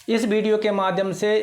इस वीडियो के माध्यम से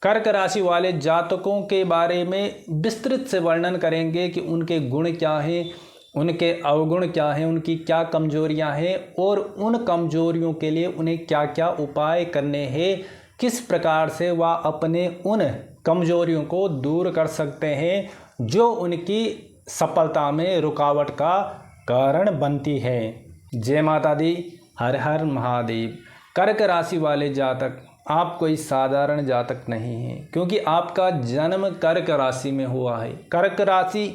कर्क राशि वाले जातकों के बारे में विस्तृत से वर्णन करेंगे कि उनके गुण क्या हैं, उनके अवगुण क्या हैं, उनकी क्या कमजोरियां हैं और उन कमजोरियों के लिए उन्हें क्या क्या उपाय करने हैं, किस प्रकार से वह अपने उन कमजोरियों को दूर कर सकते हैं जो उनकी सफलता में रुकावट का कारण बनती है। जय माता दी, हर हर महादेव। कर्क राशि वाले जातक, आप कोई साधारण जातक नहीं हैं, क्योंकि आपका जन्म कर्क राशि में हुआ है। कर्क राशि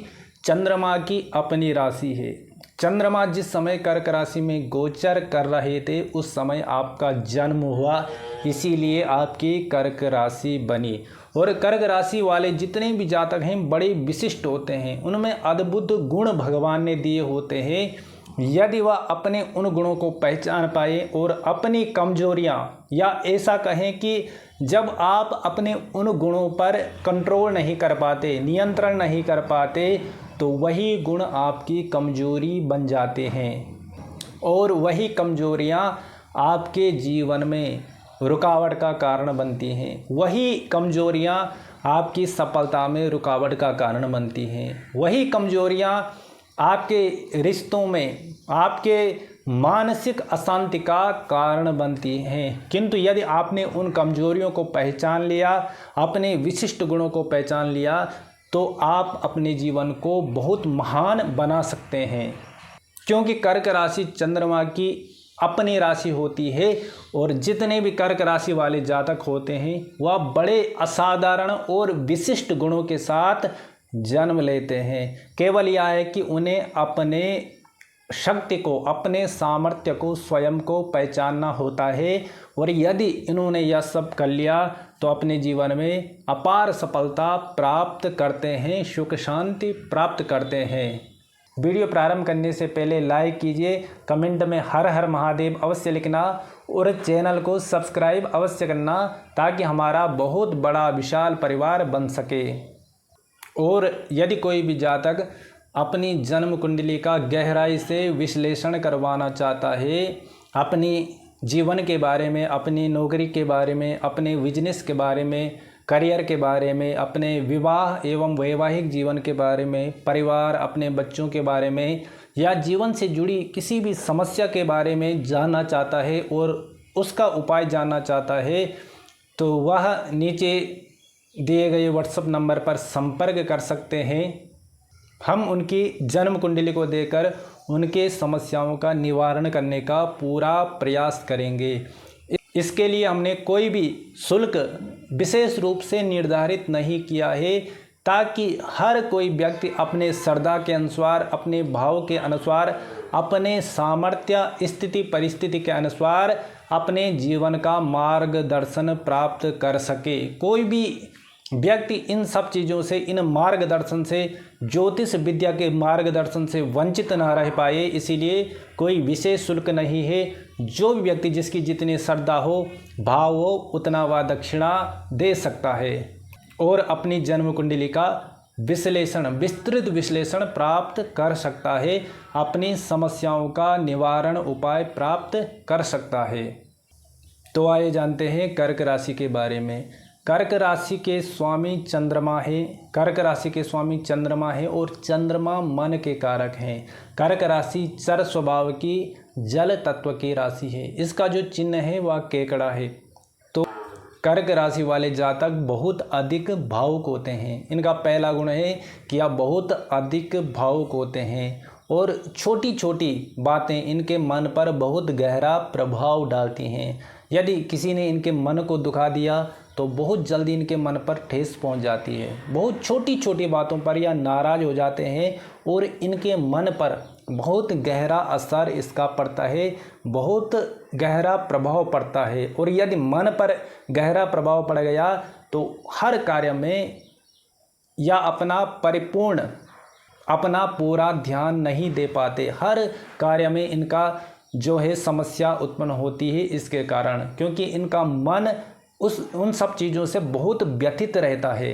चंद्रमा की अपनी राशि है। चंद्रमा जिस समय कर्क राशि में गोचर कर रहे थे उस समय आपका जन्म हुआ, इसीलिए आपकी कर्क राशि बनी। और कर्क राशि वाले जितने भी जातक हैं बड़े विशिष्ट होते हैं, उनमें अद्भुत गुण भगवान ने दिए होते हैं। यदि वह अपने उन गुणों को पहचान पाए और अपनी कमजोरियां, या ऐसा कहें कि जब आप अपने उन गुणों पर कंट्रोल नहीं कर पाते, नियंत्रण नहीं कर पाते, तो वही गुण आपकी कमजोरी बन जाते हैं और वही कमजोरियां आपके जीवन में रुकावट का कारण बनती हैं। वही कमजोरियां आपकी सफलता में रुकावट का कारण बनती हैं। वही कमजोरियां आपके रिश्तों में आपके मानसिक अशांति का कारण बनती हैं। किंतु यदि आपने उन कमजोरियों को पहचान लिया, अपने विशिष्ट गुणों को पहचान लिया, तो आप अपने जीवन को बहुत महान बना सकते हैं। क्योंकि कर्क राशि चंद्रमा की अपनी राशि होती है और जितने भी कर्क राशि वाले जातक होते हैं वह बड़े असाधारण और विशिष्ट गुणों के साथ जन्म लेते हैं। केवल यह है कि उन्हें अपने शक्ति को, अपने सामर्थ्य को, स्वयं को पहचानना होता है और यदि इन्होंने यह सब कर लिया तो अपने जीवन में अपार सफलता प्राप्त करते हैं, सुख शांति प्राप्त करते हैं। वीडियो प्रारंभ करने से पहले लाइक कीजिए, कमेंट में हर हर महादेव अवश्य लिखना और चैनल को सब्सक्राइब अवश्य करना ताकि हमारा बहुत बड़ा विशाल परिवार बन सके। और यदि कोई भी जातक अपनी जन्म कुंडली का गहराई से विश्लेषण करवाना चाहता है, अपनी जीवन के बारे में, अपनी नौकरी के बारे में, अपने बिजनेस के बारे में, करियर के बारे में, अपने विवाह एवं वैवाहिक जीवन के बारे में, परिवार, अपने बच्चों के बारे में या जीवन से जुड़ी किसी भी समस्या के बारे में जानना चाहता है और उसका उपाय जानना चाहता है, तो वह नीचे दिए गए व्हाट्सएप नंबर पर संपर्क कर सकते हैं। हम उनकी जन्म कुंडली को देकर उनके समस्याओं का निवारण करने का पूरा प्रयास करेंगे। इसके लिए हमने कोई भी शुल्क विशेष रूप से निर्धारित नहीं किया है, ताकि हर कोई व्यक्ति अपने श्रद्धा के अनुसार, अपने भाव के अनुसार, अपने सामर्थ्य, स्थिति परिस्थिति के अनुसार अपने जीवन का मार्गदर्शन प्राप्त कर सके। कोई भी व्यक्ति इन सब चीज़ों से, इन मार्गदर्शन से, ज्योतिष विद्या के मार्गदर्शन से वंचित ना रह पाए, इसीलिए कोई विशेष शुल्क नहीं है। जो भी व्यक्ति जिसकी जितनी श्रद्धा हो, भाव हो, उतना वह दक्षिणा दे सकता है और अपनी जन्म कुंडली का विश्लेषण, विस्तृत विश्लेषण प्राप्त कर सकता है, अपनी समस्याओं का निवारण उपाय प्राप्त कर सकता है। तो आइए जानते हैं कर्क राशि के बारे में। कर्क राशि के स्वामी चंद्रमा है। कर्क राशि के स्वामी चंद्रमा है और चंद्रमा मन के कारक हैं। कर्क राशि चर स्वभाव की जल तत्व की राशि है। इसका जो चिन्ह है वह केकड़ा है। तो कर्क राशि वाले जातक बहुत अधिक भावुक होते हैं। इनका पहला गुण है कि यह बहुत अधिक भावुक होते हैं और छोटी छोटी बातें इनके मन पर बहुत गहरा प्रभाव डालती हैं। यदि किसी ने इनके मन को दुखा दिया तो बहुत जल्दी इनके मन पर ठेस पहुंच जाती है। बहुत छोटी छोटी बातों पर यह नाराज़ हो जाते हैं और इनके मन पर बहुत गहरा असर इसका पड़ता है, बहुत गहरा प्रभाव पड़ता है। और यदि मन पर गहरा प्रभाव पड़ गया तो हर कार्य में या अपना पूरा ध्यान नहीं दे पाते। हर कार्य में इनका जो है समस्या उत्पन्न होती है इसके कारण, क्योंकि इनका मन उन सब चीज़ों से बहुत व्यथित रहता है।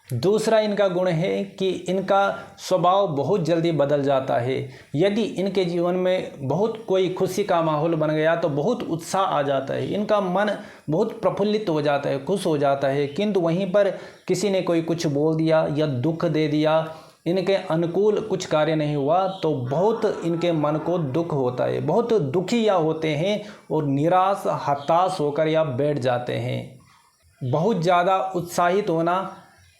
दूसरा इनका गुण है कि इनका स्वभाव बहुत जल्दी बदल जाता है। यदि इनके जीवन में बहुत कोई खुशी का माहौल बन गया तो बहुत उत्साह आ जाता है, इनका मन बहुत प्रफुल्लित हो जाता है, खुश हो जाता है। किंतु वहीं पर किसी ने कोई कुछ बोल दिया या दुख दे दिया, इनके अनुकूल कुछ कार्य नहीं हुआ तो बहुत इनके मन को दुख होता है, बहुत दुखी या होते हैं और निराश हताश होकर या बैठ जाते हैं। बहुत ज़्यादा उत्साहित होना,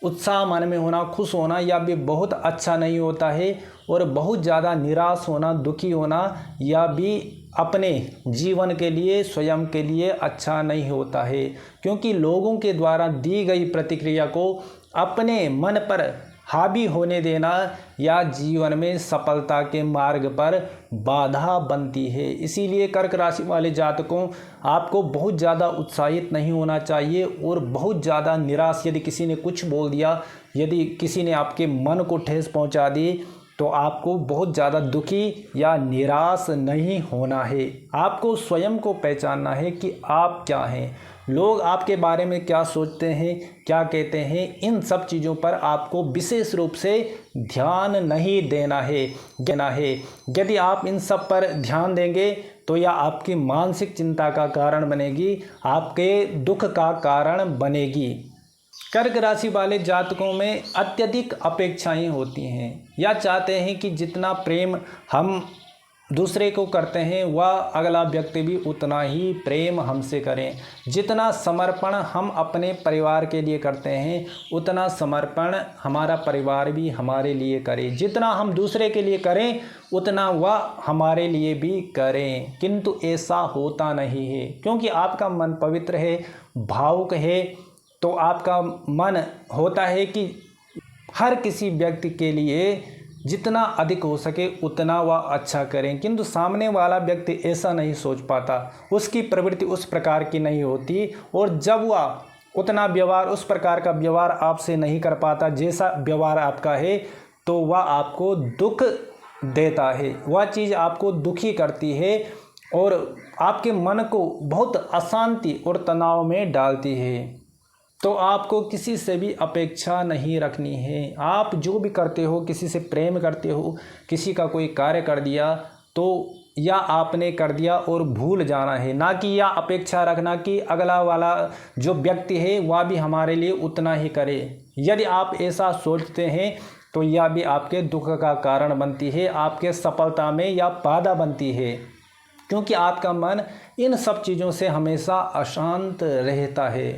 उत्साह मन में होना, खुश होना या भी बहुत अच्छा नहीं होता है, और बहुत ज़्यादा निराश होना, दुखी होना या भी अपने जीवन के लिए, स्वयं के लिए अच्छा नहीं होता है। क्योंकि लोगों के द्वारा दी गई प्रतिक्रिया को अपने मन पर हावी होने देना या जीवन में सफलता के मार्ग पर बाधा बनती है। इसीलिए कर्क राशि वाले जातकों, आपको बहुत ज़्यादा उत्साहित नहीं होना चाहिए और बहुत ज़्यादा निराश, यदि किसी ने कुछ बोल दिया, यदि किसी ने आपके मन को ठेस पहुंचा दी, तो आपको बहुत ज़्यादा दुखी या निराश नहीं होना है। आपको स्वयं को पहचानना है कि आप क्या हैं, लोग आपके बारे में क्या सोचते हैं, क्या कहते हैं, इन सब चीज़ों पर आपको विशेष रूप से ध्यान नहीं देना है। यदि आप इन सब पर ध्यान देंगे तो यह आपकी मानसिक चिंता का कारण बनेगी, आपके दुख का कारण बनेगी। कर्क राशि वाले जातकों में अत्यधिक अपेक्षाएं होती हैं, या चाहते हैं कि जितना प्रेम हम दूसरे को करते हैं वह अगला व्यक्ति भी उतना ही प्रेम हमसे करें। जितना समर्पण हम अपने परिवार के लिए करते हैं उतना समर्पण हमारा परिवार भी हमारे लिए करे। जितना हम दूसरे के लिए करें उतना वह हमारे लिए भी करें। किंतु ऐसा होता नहीं है, क्योंकि आपका मन पवित्र है, भावुक है, तो आपका मन होता है कि हर किसी व्यक्ति के लिए जितना अधिक हो सके उतना वह अच्छा करें। किंतु सामने वाला व्यक्ति ऐसा नहीं सोच पाता, उसकी प्रवृत्ति उस प्रकार की नहीं होती, और जब वह उतना व्यवहार, उस प्रकार का व्यवहार आपसे नहीं कर पाता जैसा व्यवहार आपका है, तो वह आपको दुख देता है, वह चीज़ आपको दुखी करती है और आपके मन को बहुत अशांति और तनाव में डालती है। तो आपको किसी से भी अपेक्षा नहीं रखनी है। आप जो भी करते हो, किसी से प्रेम करते हो, किसी का कोई कार्य कर दिया तो या आपने कर दिया और भूल जाना है, ना कि या अपेक्षा रखना कि अगला वाला जो व्यक्ति है वह भी हमारे लिए उतना ही करे। यदि आप ऐसा सोचते हैं तो यह भी आपके दुख का कारण बनती है, आपके सफलता में या बाधा बनती है, क्योंकि आपका मन इन सब चीज़ों से हमेशा अशांत रहता है।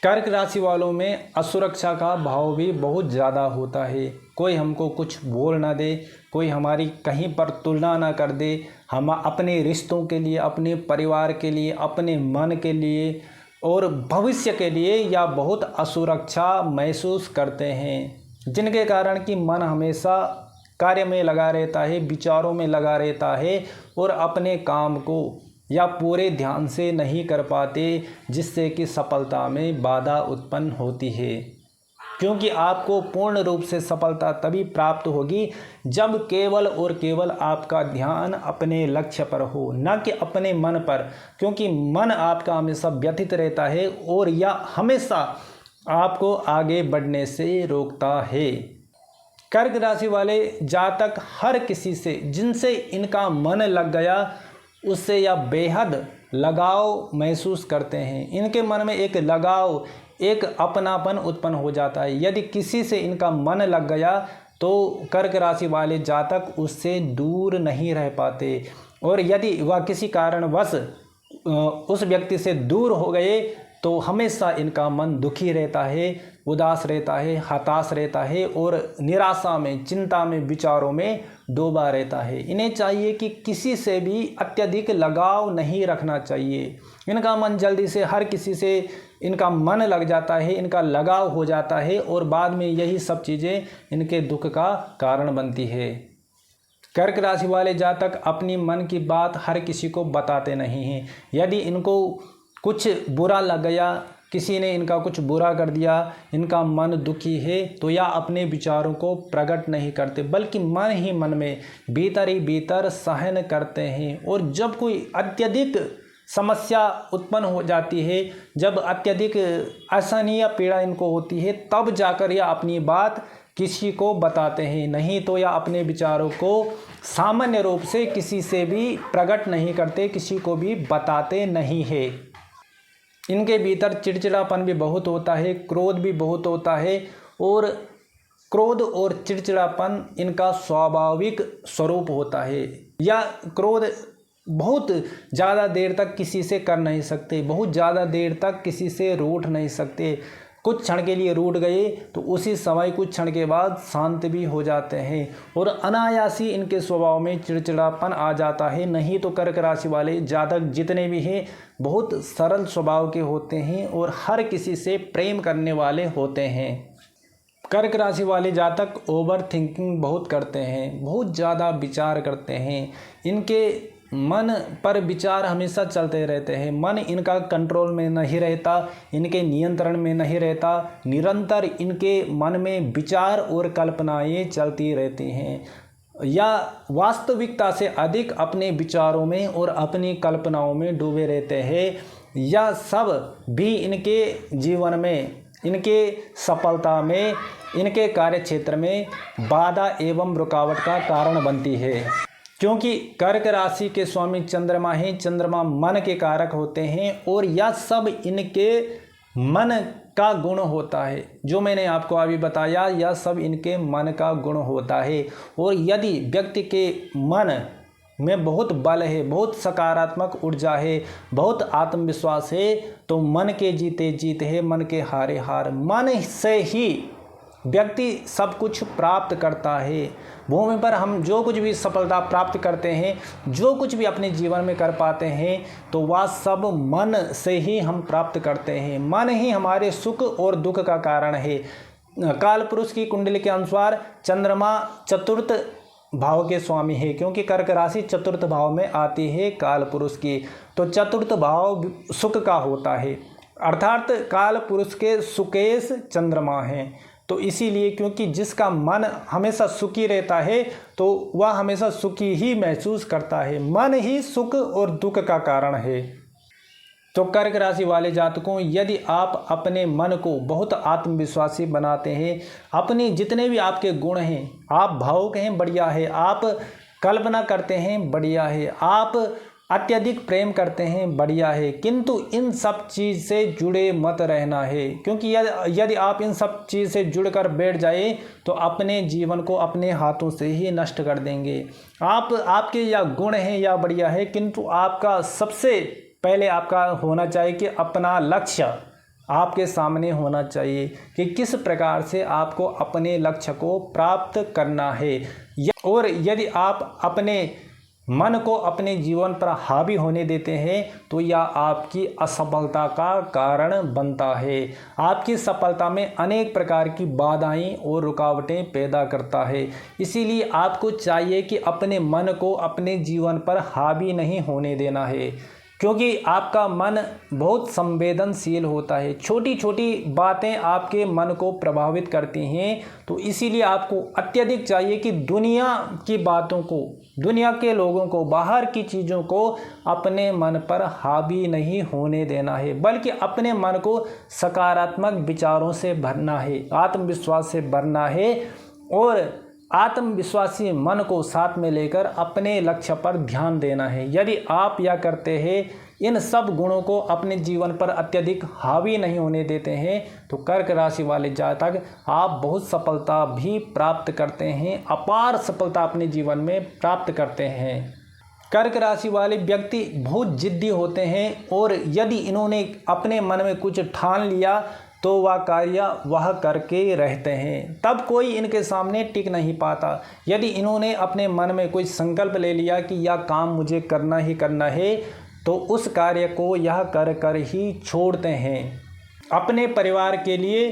कर्क राशि वालों में असुरक्षा का भाव भी बहुत ज़्यादा होता है। कोई हमको कुछ बोल ना दे, कोई हमारी कहीं पर तुलना ना कर दे, हम अपने रिश्तों के लिए, अपने परिवार के लिए, अपने मन के लिए और भविष्य के लिए या बहुत असुरक्षा महसूस करते हैं, जिनके कारण कि मन हमेशा कार्य में लगा रहता है, विचारों में लगा रहता है और अपने काम को या पूरे ध्यान से नहीं कर पाते, जिससे कि सफलता में बाधा उत्पन्न होती है। क्योंकि आपको पूर्ण रूप से सफलता तभी प्राप्त होगी जब केवल और केवल आपका ध्यान अपने लक्ष्य पर हो, न कि अपने मन पर, क्योंकि मन आपका हमेशा व्यथित रहता है और यह हमेशा आपको आगे बढ़ने से रोकता है। कर्क राशि वाले जातक हर किसी से जिनसे इनका मन लग गया उससे यह बेहद लगाव महसूस करते हैं। इनके मन में एक लगाव, एक अपनापन उत्पन्न हो जाता है। यदि किसी से इनका मन लग गया तो कर्क राशि वाले जातक उससे दूर नहीं रह पाते, और यदि वह किसी कारणवश उस व्यक्ति से दूर हो गए तो हमेशा इनका मन दुखी रहता है, उदास रहता है, हताश रहता है और निराशा में, चिंता में, विचारों में डूबा रहता है। इन्हें चाहिए कि किसी से भी अत्यधिक लगाव नहीं रखना चाहिए। इनका मन जल्दी से हर किसी से इनका मन लग जाता है, इनका लगाव हो जाता है और बाद में यही सब चीज़ें इनके दुख का कारण बनती है। कर्क राशि वाले जातक अपनी मन की बात हर किसी को बताते नहीं हैं। यदि इनको कुछ बुरा लग गया, किसी ने इनका कुछ बुरा कर दिया, इनका मन दुखी है, तो या अपने विचारों को प्रकट नहीं करते, बल्कि मन ही मन में भीतर ही भीतर सहन करते हैं। और जब कोई अत्यधिक समस्या उत्पन्न हो जाती है, जब अत्यधिक असहनीय पीड़ा इनको होती है, तब जाकर यह अपनी बात किसी को बताते हैं। नहीं तो यह अपने विचारों को सामान्य रूप से किसी से भी प्रकट नहीं करते, किसी को भी बताते नहीं है। इनके भीतर चिड़चिड़ापन भी बहुत होता है, क्रोध भी बहुत होता है, और क्रोध और चिड़चिड़ापन इनका स्वाभाविक स्वरूप होता है। या क्रोध बहुत ज़्यादा देर तक किसी से कर नहीं सकते, बहुत ज़्यादा देर तक किसी से रूठ नहीं सकते। कुछ क्षण के लिए रूठ गए तो उसी समय कुछ क्षण के बाद शांत भी हो जाते हैं, और अनायासी इनके स्वभाव में चिड़चिड़ापन आ जाता है। नहीं तो कर्क राशि वाले जातक जितने भी हैं बहुत सरल स्वभाव के होते हैं और हर किसी से प्रेम करने वाले होते हैं। कर्क राशि वाले जातक ओवर थिंकिंग बहुत करते हैं, बहुत ज़्यादा विचार करते हैं। इनके मन पर विचार हमेशा चलते रहते हैं, मन इनका कंट्रोल में नहीं रहता, इनके नियंत्रण में नहीं रहता। निरंतर इनके मन में विचार और कल्पनाएं चलती रहती हैं, या वास्तविकता से अधिक अपने विचारों में और अपनी कल्पनाओं में डूबे रहते हैं। यह सब भी इनके जीवन में, इनके सफलता में, इनके कार्य क्षेत्र में बाधा एवं रुकावट का कारण बनती है। क्योंकि कर्क राशि के स्वामी चंद्रमा हैं, चंद्रमा मन के कारक होते हैं, और यह सब इनके मन का गुण होता है। जो मैंने आपको अभी बताया, यह सब इनके मन का गुण होता है। और यदि व्यक्ति के मन में बहुत बल है, बहुत सकारात्मक ऊर्जा है, बहुत आत्मविश्वास है, तो मन के जीते जीत है, मन के हारे हार। मन से ही व्यक्ति सब कुछ प्राप्त करता है। भूमि पर हम जो कुछ भी सफलता प्राप्त करते हैं, जो कुछ भी अपने जीवन में कर पाते हैं, तो वह सब मन से ही हम प्राप्त करते हैं। मन ही हमारे सुख और दुख का कारण है। काल पुरुष की कुंडली के अनुसार चंद्रमा चतुर्थ भाव के स्वामी है, क्योंकि कर्क राशि चतुर्थ भाव में आती है काल पुरुष की। तो चतुर्थ भाव सुख का होता है, अर्थात काल पुरुष के सुकेश चंद्रमा हैं। तो इसीलिए, क्योंकि जिसका मन हमेशा सुखी रहता है तो वह हमेशा सुखी ही महसूस करता है। मन ही सुख और दुख का कारण है। तो कर्क राशि वाले जातकों, यदि आप अपने मन को बहुत आत्मविश्वासी बनाते हैं, अपने जितने भी आपके गुण हैं, आप भावुक हैं, बढ़िया है, आप कल्पना करते हैं, बढ़िया है, आप अत्यधिक प्रेम करते हैं, बढ़िया है, किंतु इन सब चीज़ से जुड़े मत रहना है। क्योंकि यदि आप इन सब चीज़ से जुड़कर बैठ जाए तो अपने जीवन को अपने हाथों से ही नष्ट कर देंगे। आपके या गुण हैं या बढ़िया है, किंतु आपका सबसे पहले आपका होना चाहिए कि अपना लक्ष्य आपके सामने होना चाहिए कि किस प्रकार से आपको अपने लक्ष्य को प्राप्त करना है। और यदि आप अपने मन को अपने जीवन पर हावी होने देते हैं तो यह आपकी असफलता का कारण बनता है। आपकी सफलता में अनेक प्रकार की बाधाएं और रुकावटें पैदा करता है। इसीलिए आपको चाहिए कि अपने मन को अपने जीवन पर हावी नहीं होने देना है, क्योंकि आपका मन बहुत संवेदनशील होता है। छोटी छोटी बातें आपके मन को प्रभावित करती हैं। तो इसीलिए आपको अत्यधिक चाहिए कि दुनिया की बातों को, दुनिया के लोगों को, बाहर की चीज़ों को अपने मन पर हावी नहीं होने देना है, बल्कि अपने मन को सकारात्मक विचारों से भरना है, आत्मविश्वास से भरना है, और आत्मविश्वासी मन को साथ में लेकर अपने लक्ष्य पर ध्यान देना है। यदि आप यह करते हैं, इन सब गुणों को अपने जीवन पर अत्यधिक हावी नहीं होने देते हैं, तो कर्क राशि वाले जातक आप बहुत सफलता भी प्राप्त करते हैं, अपार सफलता अपने जीवन में प्राप्त करते हैं। कर्क राशि वाले व्यक्ति बहुत जिद्दी होते हैं, और यदि इन्होंने अपने मन में कुछ ठान लिया तो वह कार्य वह करके रहते हैं, तब कोई इनके सामने टिक नहीं पाता। यदि इन्होंने अपने मन में कोई संकल्प ले लिया कि यह काम मुझे करना ही करना है, तो उस कार्य को यह कर कर ही छोड़ते हैं। अपने परिवार के लिए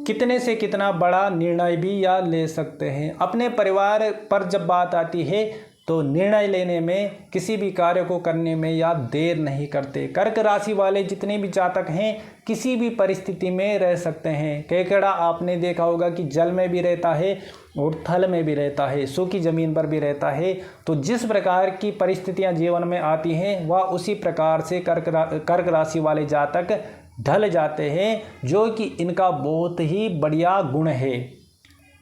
कितने से कितना बड़ा निर्णय भी यह ले सकते हैं। अपने परिवार पर जब बात आती है तो निर्णय लेने में, किसी भी कार्य को करने में या देर नहीं करते। कर्क राशि वाले जितने भी जातक हैं किसी भी परिस्थिति में रह सकते हैं। केकड़ा आपने देखा होगा कि जल में भी रहता है और थल में भी रहता है, सूखी ज़मीन पर भी रहता है। तो जिस प्रकार की परिस्थितियां जीवन में आती हैं वह उसी प्रकार से कर्क राशि वाले जातक ढल जाते हैं, जो कि इनका बहुत ही बढ़िया गुण है।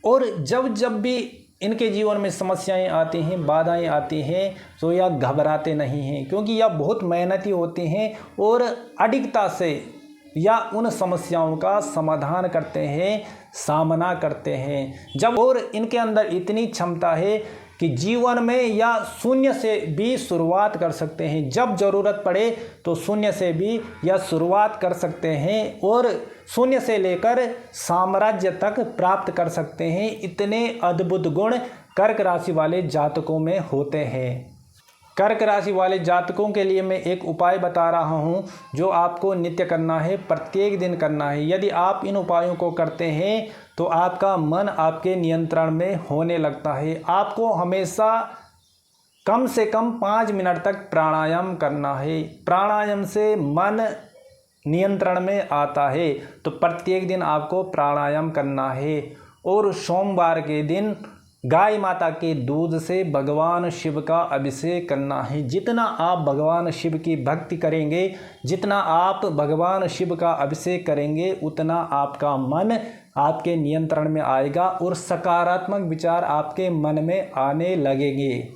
और जब भी इनके जीवन में समस्याएं आती हैं, बाधाएं आती हैं, तो यह घबराते नहीं हैं, क्योंकि यह बहुत मेहनती होते हैं और अडिगता से या उन समस्याओं का समाधान करते हैं, सामना करते हैं। जब और इनके अंदर इतनी क्षमता है कि जीवन में या शून्य से भी शुरुआत कर सकते हैं। जब ज़रूरत पड़े तो शून्य से भी या शुरुआत कर सकते हैं और शून्य से लेकर साम्राज्य तक प्राप्त कर सकते हैं। इतने अद्भुत गुण कर्क राशि वाले जातकों में होते हैं। कर्क राशि वाले जातकों के लिए मैं एक उपाय बता रहा हूं, जो आपको नित्य करना है, प्रत्येक दिन करना है। यदि आप इन उपायों को करते हैं तो आपका मन आपके नियंत्रण में होने लगता है। आपको हमेशा कम से कम 5 मिनट तक प्राणायाम करना है। प्राणायाम से मन नियंत्रण में आता है, तो प्रत्येक दिन आपको प्राणायाम करना है। और सोमवार के दिन गाय माता के दूध से भगवान शिव का अभिषेक करना है। जितना आप भगवान शिव की भक्ति करेंगे, जितना आप भगवान शिव का अभिषेक करेंगे, उतना आपका मन आपके नियंत्रण में आएगा और सकारात्मक विचार आपके मन में आने लगेंगे।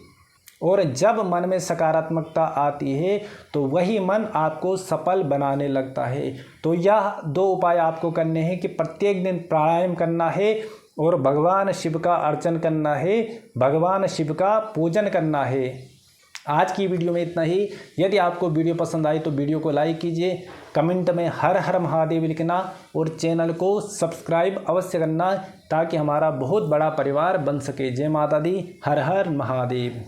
और जब मन में सकारात्मकता आती है तो वही मन आपको सफल बनाने लगता है। तो यह 2 उपाय आपको करने हैं कि प्रत्येक दिन प्राणायाम करना है और भगवान शिव का अर्चन करना है, भगवान शिव का पूजन करना है। आज की वीडियो में इतना ही। यदि आपको वीडियो पसंद आई तो वीडियो को लाइक कीजिए, कमेंट में हर हर महादेव लिखना और चैनल को सब्सक्राइब अवश्य करना, ताकि हमारा बहुत बड़ा परिवार बन सके। जय माता दी, हर हर महादेव।